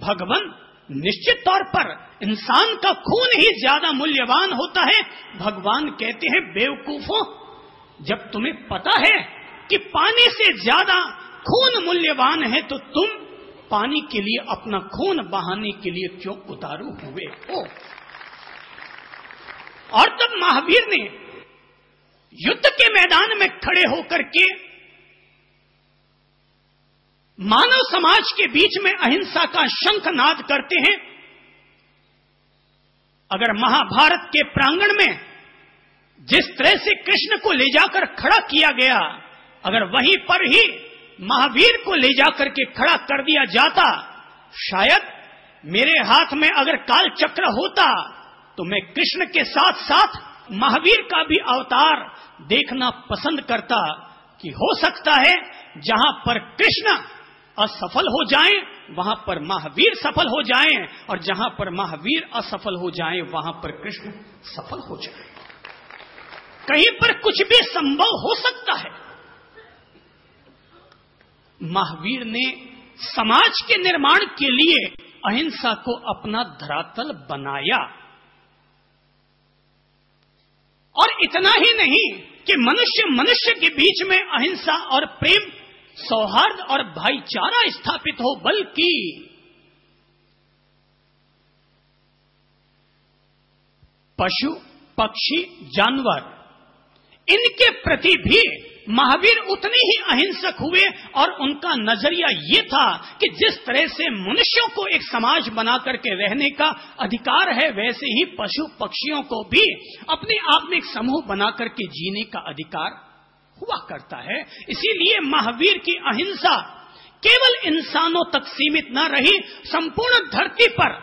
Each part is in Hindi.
भगवान निश्चित तौर पर इंसान का खून ही ज्यादा मूल्यवान होता है। भगवान कहते हैं, बेवकूफों, जब तुम्हें पता है कि पानी से ज्यादा खून मूल्यवान है तो तुम पानी के लिए अपना खून बहाने के लिए क्यों उतारू हुए हो। और तब महावीर ने युद्ध के मैदान में खड़े होकर के मानव समाज के बीच में अहिंसा का शंखनाद करते हैं। अगर महाभारत के प्रांगण में जिस तरह से कृष्ण को ले जाकर खड़ा किया गया, अगर वहीं पर ही महावीर को ले जाकर के खड़ा कर दिया जाता, शायद मेरे हाथ में अगर काल चक्र होता तो मैं कृष्ण के साथ साथ महावीर का भी अवतार देखना पसंद करता कि हो सकता है जहां पर कृष्ण असफल हो जाएं वहां पर महावीर सफल हो जाएं, और जहां पर महावीर असफल हो जाएं वहां पर कृष्ण सफल हो जाए। कहीं पर कुछ भी संभव हो सकता है। महावीर ने समाज के निर्माण के लिए अहिंसा को अपना धरातल बनाया। और इतना ही नहीं कि मनुष्य मनुष्य के बीच में अहिंसा और प्रेम, सौहार्द और भाईचारा स्थापित हो, बल्कि पशु, पक्षी, जानवर, इनके प्रति भी महावीर उतने ही अहिंसक हुए। और उनका नजरिया ये था कि जिस तरह से मनुष्यों को एक समाज बना करके रहने का अधिकार है, वैसे ही पशु पक्षियों को भी अपने आप में एक समूह बना करके जीने का अधिकार हुआ करता है। इसीलिए महावीर की अहिंसा केवल इंसानों तक सीमित न रही, संपूर्ण धरती पर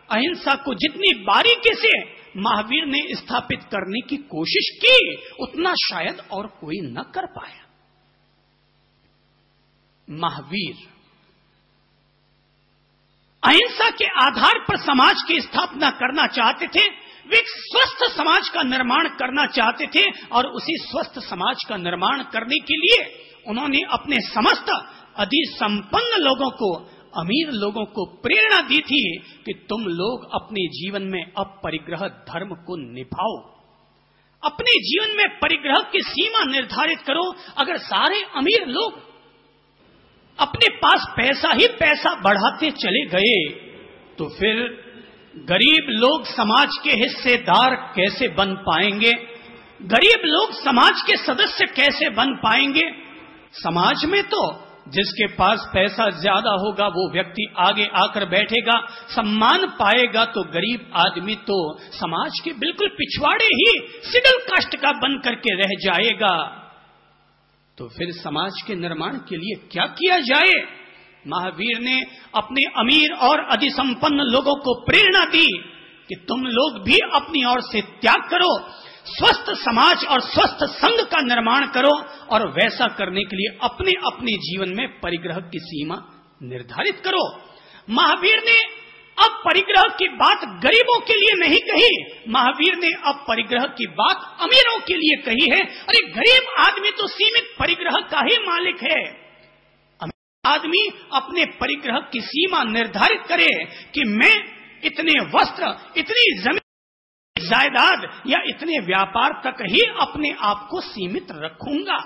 अहिंसा को जितनी बारीकी से महावीर ने स्थापित करने की कोशिश की, उतना शायद और कोई न कर पाया। महावीर अहिंसा के आधार पर समाज की स्थापना करना चाहते थे। वे एक स्वस्थ समाज का निर्माण करना चाहते थे, और उसी स्वस्थ समाज का निर्माण करने के लिए उन्होंने अपने समस्त अधिसंपन्न लोगों को, अमीर लोगों को प्रेरणा दी थी कि तुम लोग अपने जीवन में अपरिग्रह धर्म को निभाओ, अपने जीवन में परिग्रह की सीमा निर्धारित करो। अगर सारे अमीर लोग अपने पास पैसा ही पैसा बढ़ाते चले गए तो फिर गरीब लोग समाज के हिस्सेदार कैसे बन पाएंगे? गरीब लोग समाज के सदस्य कैसे बन पाएंगे? समाज में तो जिसके पास पैसा ज्यादा होगा वो व्यक्ति आगे आकर बैठेगा, सम्मान पाएगा, तो गरीब आदमी तो समाज के बिल्कुल पिछवाड़े ही सिडल कास्ट का बन करके रह जाएगा। तो फिर समाज के निर्माण के लिए क्या किया जाए? महावीर ने अपने अमीर और अधिसंपन्न लोगों को प्रेरणा दी कि तुम लोग भी अपनी ओर से त्याग करो, स्वस्थ समाज और स्वस्थ संघ का निर्माण करो, और वैसा करने के लिए अपने अपने जीवन में परिग्रह की सीमा निर्धारित करो। महावीर ने अब परिग्रह की बात गरीबों के लिए नहीं कही, महावीर ने अब परिग्रह की बात अमीरों के लिए कही है। अरे गरीब आदमी तो सीमित परिग्रह का ही मालिक है। अमीर आदमी अपने परिग्रह की सीमा निर्धारित करे कि मैं इतने वस्त्र, इतनी जमीन, जायदाद या इतने व्यापार तक ही अपने आप को सीमित रखूंगा।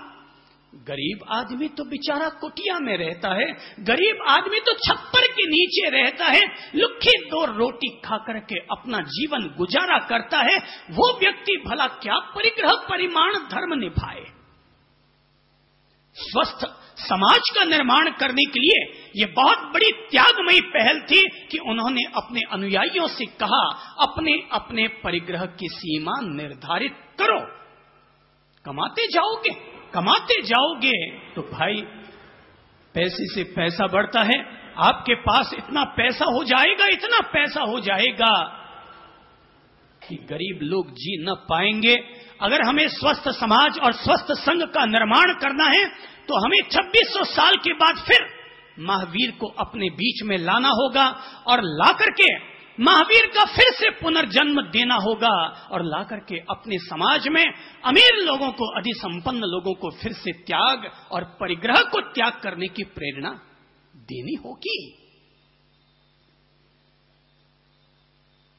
गरीब आदमी तो बेचारा कुटिया में रहता है, गरीब आदमी तो छप्पर के नीचे रहता है, लुक्खी दो रोटी खा करके अपना जीवन गुजारा करता है। वो व्यक्ति भला क्या परिग्रह परिमाण धर्म निभाए? स्वस्थ समाज का निर्माण करने के लिए यह बहुत बड़ी त्यागमयी पहल थी कि उन्होंने अपने अनुयायियों से कहा, अपने अपने परिग्रह की सीमा निर्धारित करो। कमाते जाओगे तो भाई पैसे से पैसा बढ़ता है, आपके पास इतना पैसा हो जाएगा, इतना पैसा हो जाएगा कि गरीब लोग जी न पाएंगे। अगर हमें स्वस्थ समाज और स्वस्थ संघ का निर्माण करना है तो हमें 2600 साल के बाद फिर महावीर को अपने बीच में लाना होगा, और लाकर के महावीर का फिर से पुनर्जन्म देना होगा, और लाकर के अपने समाज में अमीर लोगों को, अधिसंपन्न लोगों को फिर से त्याग और परिग्रह को त्याग करने की प्रेरणा देनी होगी।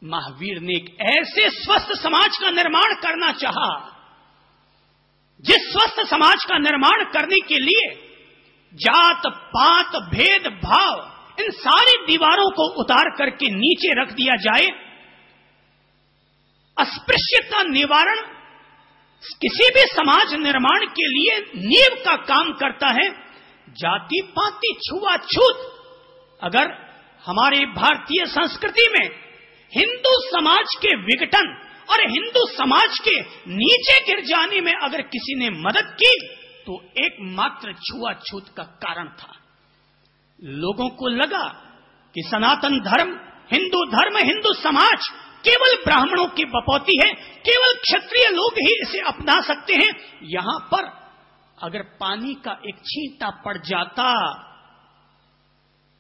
महावीर ने एक ऐसे स्वस्थ समाज का निर्माण करना चाहा, जिस स्वस्थ समाज का निर्माण करने के लिए जात पात भेद भाव इन सारी दीवारों को उतार करके नीचे रख दिया जाए। अस्पृश्यता निवारण किसी भी समाज निर्माण के लिए नींव का काम करता है। जाति पाति छुआछूत अगर हमारे भारतीय संस्कृति में हिंदू समाज के विघटन और हिंदू समाज के नीचे गिर जाने में अगर किसी ने मदद की तो एकमात्र छुआछूत का कारण था। लोगों को लगा कि सनातन धर्म, हिंदू समाज केवल ब्राह्मणों की बपौती है, केवल क्षत्रिय लोग ही इसे अपना सकते हैं। यहां पर अगर पानी का एक छींटा पड़ जाता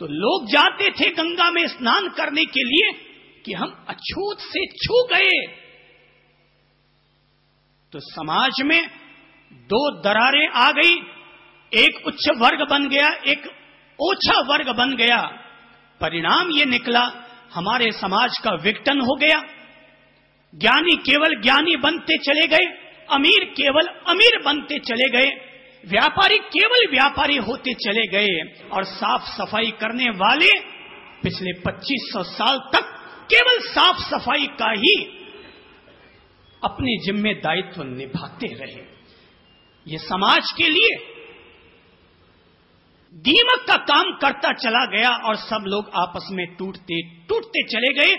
तो लोग जाते थे गंगा में स्नान करने के लिए कि हम अछूत से छू गए। तो समाज में दो दरारें आ गई, एक उच्च वर्ग बन गया, एक ओछा वर्ग बन गया। परिणाम यह निकला हमारे समाज का विघटन हो गया। ज्ञानी केवल ज्ञानी बनते चले गए, अमीर केवल अमीर बनते चले गए, व्यापारी केवल व्यापारी होते चले गए और साफ सफाई करने वाले पिछले 2500 साल तक केवल साफ सफाई का ही अपने जिम्मेदारित्व निभाते रहे। ये समाज के लिए दीमक का काम करता चला गया और सब लोग आपस में टूटते टूटते चले गए।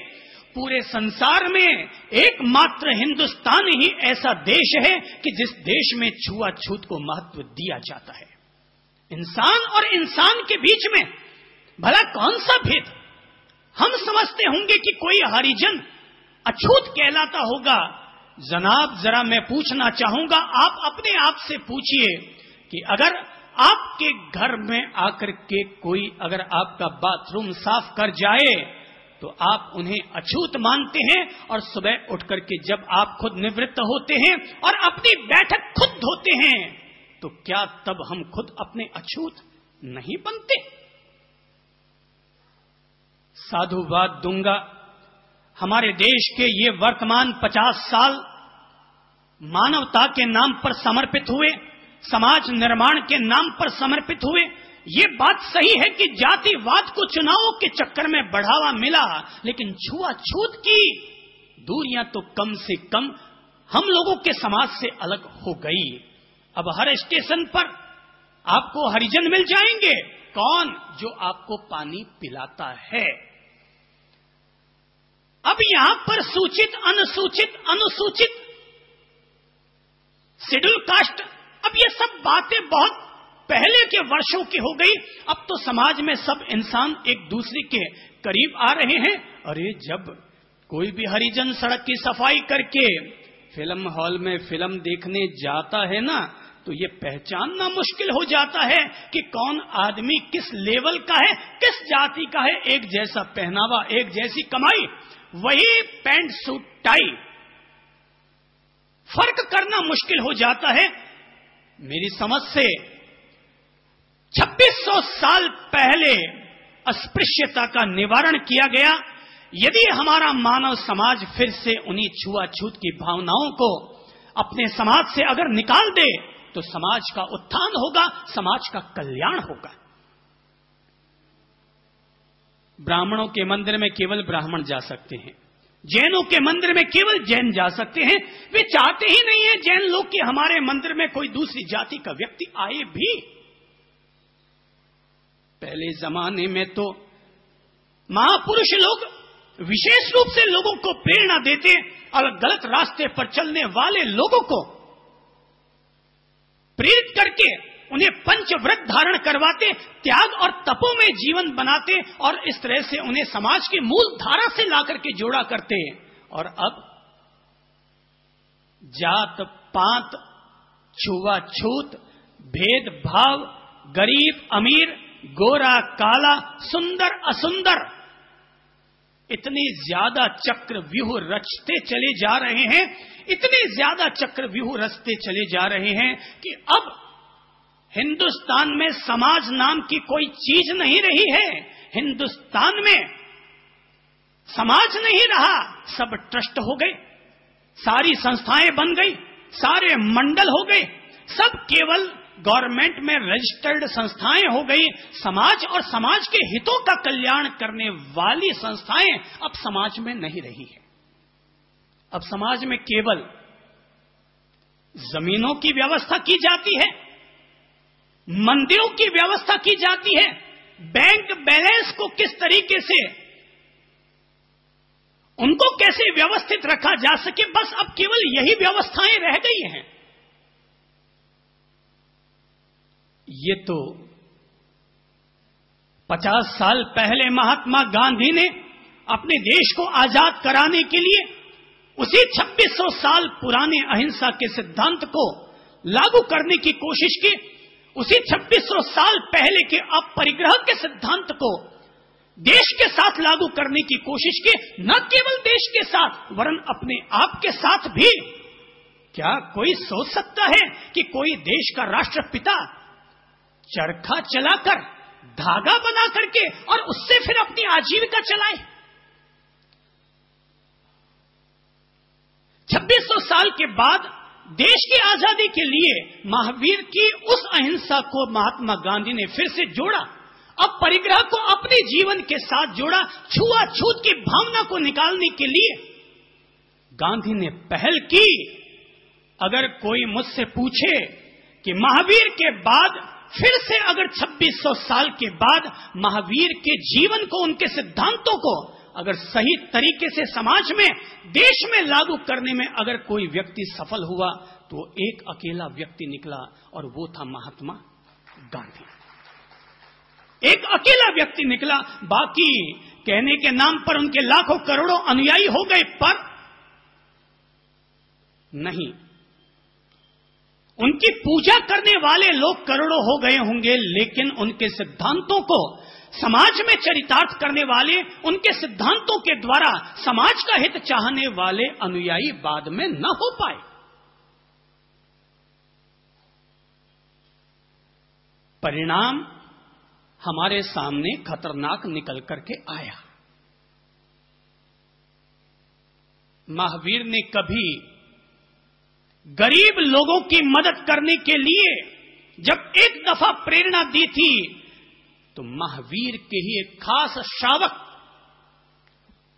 पूरे संसार में एकमात्र हिंदुस्तान ही ऐसा देश है कि जिस देश में छुआछूत को महत्व दिया जाता है। इंसान और इंसान के बीच में भला कौन सा भेद? हम समझते होंगे कि कोई हरिजन अछूत कहलाता होगा। जनाब जरा मैं पूछना चाहूंगा, आप अपने आप से पूछिए कि अगर आपके घर में आकर के कोई अगर आपका बाथरूम साफ कर जाए तो आप उन्हें अछूत मानते हैं और सुबह उठ करके जब आप खुद निवृत्त होते हैं और अपनी बैठक खुद धोते हैं तो क्या तब हम खुद अपने अछूत नहीं बनते? साधुवाद दूंगा, हमारे देश के ये वर्तमान 50 साल मानवता के नाम पर समर्पित हुए, समाज निर्माण के नाम पर समर्पित हुए। ये बात सही है कि जातिवाद को चुनावों के चक्कर में बढ़ावा मिला, लेकिन छुआछूत की दूरियां तो कम से कम हम लोगों के समाज से अलग हो गई। अब हर स्टेशन पर आपको हरिजन मिल जाएंगे। कौन? जो आपको पानी पिलाता है। अब यहां पर सूचित, अनुसूचित, अनुसूचित, शेड्यूल कास्ट, अब ये सब बातें बहुत पहले के वर्षों की हो गई। अब तो समाज में सब इंसान एक दूसरे के करीब आ रहे हैं। अरे जब कोई भी हरिजन सड़क की सफाई करके फिल्म हॉल में फिल्म देखने जाता है ना, तो ये पहचानना मुश्किल हो जाता है कि कौन आदमी किस लेवल का है, किस जाति का है। एक जैसा पहनावा, एक जैसी कमाई, वही पैंट सूट टाई, फर्क करना मुश्किल हो जाता है। मेरी समझ से 2600 साल पहले अस्पृश्यता का निवारण किया गया। यदि हमारा मानव समाज फिर से उन्हीं छुआछूत की भावनाओं को अपने समाज से अगर निकाल दे तो समाज का उत्थान होगा, समाज का कल्याण होगा। ब्राह्मणों के मंदिर में केवल ब्राह्मण जा सकते हैं, जैनों के मंदिर में केवल जैन जा सकते हैं। वे चाहते ही नहीं है जैन लोग कि हमारे मंदिर में कोई दूसरी जाति का व्यक्ति आए भी। पहले जमाने में तो महापुरुष लोग विशेष रूप से लोगों को प्रेरणा देते और गलत रास्ते पर चलने वाले लोगों को प्रेरित करके उन्हें पंचव्रत धारण करवाते, त्याग और तपो में जीवन बनाते और इस तरह से उन्हें समाज की मूल धारा से लाकर के जोड़ा करते। और अब जात पात, छुआछूत, भेदभाव, गरीब अमीर, गोरा काला, सुंदर असुंदर, इतने ज्यादा चक्रव्यूह रचते चले जा रहे हैं, इतने ज्यादा चक्रव्यूह रचते चले जा रहे हैं कि अब हिंदुस्तान में समाज नाम की कोई चीज नहीं रही है। हिंदुस्तान में समाज नहीं रहा, सब ट्रस्ट हो गए, सारी संस्थाएं बन गई, सारे मंडल हो गए, सब केवल गवर्नमेंट में रजिस्टर्ड संस्थाएं हो गई। समाज और समाज के हितों का कल्याण करने वाली संस्थाएं अब समाज में नहीं रही है। अब समाज में केवल जमीनों की व्यवस्था की जाती है, मंदिरों की व्यवस्था की जाती है, बैंक बैलेंस को किस तरीके से उनको कैसे व्यवस्थित रखा जा सके, बस अब केवल यही व्यवस्थाएं रह गई हैं। ये तो 50 साल पहले महात्मा गांधी ने अपने देश को आजाद कराने के लिए उसी 2600 साल पुराने अहिंसा के सिद्धांत को लागू करने की कोशिश की, उसी 2600 साल पहले के अपरिग्रह के सिद्धांत को देश के साथ लागू करने की कोशिश की। न केवल देश के साथ वरन अपने आप के साथ भी। क्या कोई सोच सकता है कि कोई देश का राष्ट्रपिता चरखा चलाकर, धागा बना करके और उससे फिर अपनी आजीविका चलाए? 2600 साल के बाद देश की आजादी के लिए महावीर की उस अहिंसा को महात्मा गांधी ने फिर से जोड़ा, अब परिग्रह को अपने जीवन के साथ जोड़ा। छुआछूत की भावना को निकालने के लिए गांधी ने पहल की। अगर कोई मुझसे पूछे कि महावीर के बाद फिर से अगर 2600 साल के बाद महावीर के जीवन को, उनके सिद्धांतों को अगर सही तरीके से समाज में, देश में लागू करने में अगर कोई व्यक्ति सफल हुआ तो एक अकेला व्यक्ति निकला और वो था महात्मा गांधी। एक अकेला व्यक्ति निकला, बाकी कहने के नाम पर उनके लाखों करोड़ों अनुयायी हो गए, पर नहीं, उनकी पूजा करने वाले लोग करोड़ों हो गए होंगे, लेकिन उनके सिद्धांतों को समाज में चरितार्थ करने वाले, उनके सिद्धांतों के द्वारा समाज का हित चाहने वाले अनुयायी बाद में न हो पाए। परिणाम हमारे सामने खतरनाक निकल करके आया। महावीर ने कभी गरीब लोगों की मदद करने के लिए जब एक दफा प्रेरणा दी थी तो महावीर के ही एक खास श्रावक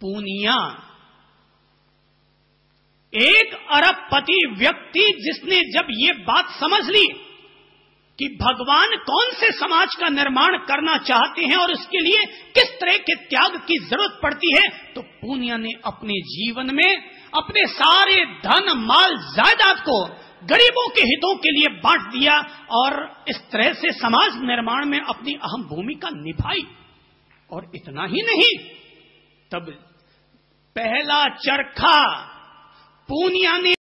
पूनिया, एक अरबपति व्यक्ति, जिसने जब ये बात समझ ली कि भगवान कौन से समाज का निर्माण करना चाहते हैं और उसके लिए किस तरह के त्याग की जरूरत पड़ती है, तो पूनिया ने अपने जीवन में अपने सारे धन माल जायदाद को गरीबों के हितों के लिए बांट दिया और इस तरह से समाज निर्माण में अपनी अहम भूमिका निभाई। और इतना ही नहीं, तब पहला चरखा पूनिया ने